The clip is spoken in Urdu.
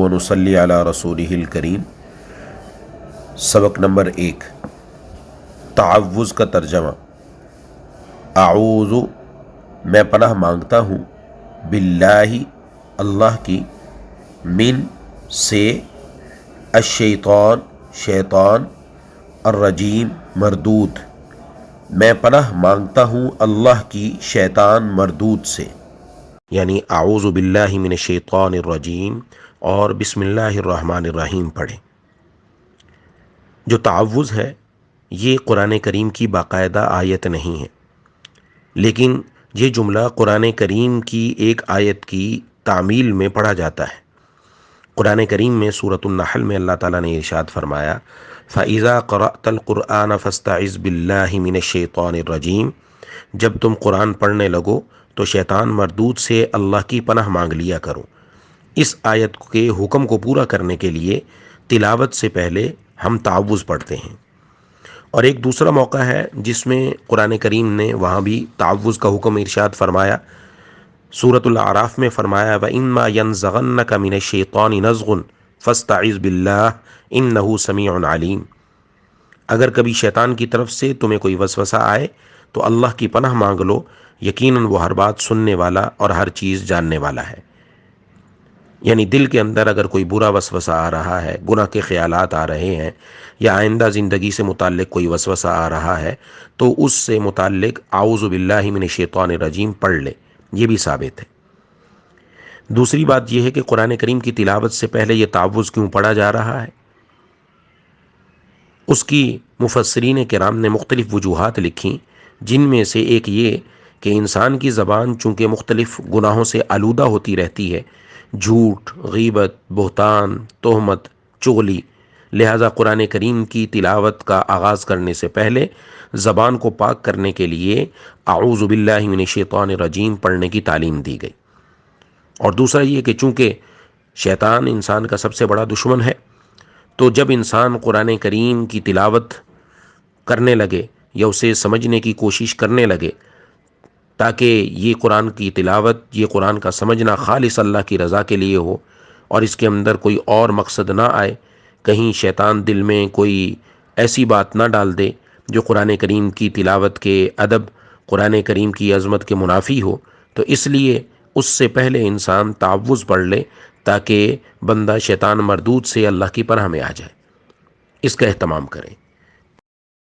ونصلی علی رسولہ الکریم۔ سبق نمبر 1، تعوذ کا ترجمہ۔ اعوذ، میں پناہ مانگتا ہوں، باللہ، اللہ کی، من، سے، الشیطان، شیطان، الرجیم، مردود، میں پناہ مانگتا ہوں اللہ کی شیطان مردود سے، یعنی اعوذ باللہ من الشیطان الرجیم اور بسم اللہ الرحمن الرحیم پڑھیں۔ جو تعوذ ہے یہ قرآن کریم کی باقاعدہ آیت نہیں ہے، لیکن یہ جملہ قرآن کریم کی ایک آیت کی تعمیل میں پڑھا جاتا ہے۔ قرآن کریم میں سورۃ النحل میں اللہ تعالیٰ نے ارشاد فرمایا، فَإِذَا قَرَأْتَ الْقُرْآنَ فَاسْتَعِذْ بِاللَّهِ مِنَ الشَّيْطَانِ الرَّجِيمِ، جب تم قرآن پڑھنے لگو تو شیطان مردود سے اللہ کی پناہ مانگ لیا کرو۔ اس آیت کے حکم کو پورا کرنے کے لیے تلاوت سے پہلے ہم تعوذ پڑھتے ہیں۔ اور ایک دوسرا موقع ہے جس میں قرآن کریم نے وہاں بھی تعوذ کا حکم ارشاد فرمایا۔ سورۃ الاعراف میں فرمایا، وَإِمَّا يَنزَغَنَّكَ مِنَ الشَّيْطَانِ نَزْغٌ فَاسْتَعِذْ بِاللَّهِ إِنَّهُ سَمِيعٌ عَلِيمٌ، اگر کبھی شیطان کی طرف سے تمہیں کوئی وسوسہ آئے تو اللہ کی پناہ مانگ لو، یقیناً وہ ہر بات سننے والا اور ہر چیز جاننے والا ہے۔ یعنی دل کے اندر اگر کوئی برا وسوسہ آ رہا ہے، گناہ کے خیالات آ رہے ہیں، یا آئندہ زندگی سے متعلق کوئی وسوسہ آ رہا ہے تو اس سے متعلق اعوذ باللہ من الشیطان الرجیم پڑھ لے، یہ بھی ثابت ہے۔ دوسری بات یہ ہے کہ قرآن کریم کی تلاوت سے پہلے یہ تعوذ کیوں پڑھا جا رہا ہے؟ اس کی مفسرین کرام نے مختلف وجوہات لکھیں، جن میں سے ایک یہ کہ انسان کی زبان چونکہ مختلف گناہوں سے آلودہ ہوتی رہتی ہے، جھوٹ، غیبت، بہتان، تہمت، چغلی، لہذا قرآن کریم کی تلاوت کا آغاز کرنے سے پہلے زبان کو پاک کرنے کے لیے اعوذ باللہ من الشیطان الرجیم پڑھنے کی تعلیم دی گئی۔ اور دوسرا یہ کہ چونکہ شیطان انسان کا سب سے بڑا دشمن ہے، تو جب انسان قرآن کریم کی تلاوت کرنے لگے یا اسے سمجھنے کی کوشش کرنے لگے، تاکہ یہ قرآن کی تلاوت، یہ قرآن کا سمجھنا خالص اللہ کی رضا کے لیے ہو اور اس کے اندر کوئی اور مقصد نہ آئے، کہیں شیطان دل میں کوئی ایسی بات نہ ڈال دے جو قرآن کریم کی تلاوت کے ادب، قرآن کریم کی عظمت کے منافی ہو، تو اس لیے اس سے پہلے انسان تعوذ پڑھ لے تاکہ بندہ شیطان مردود سے اللہ کی پناہ میں آ جائے۔ اس کا اہتمام کریں۔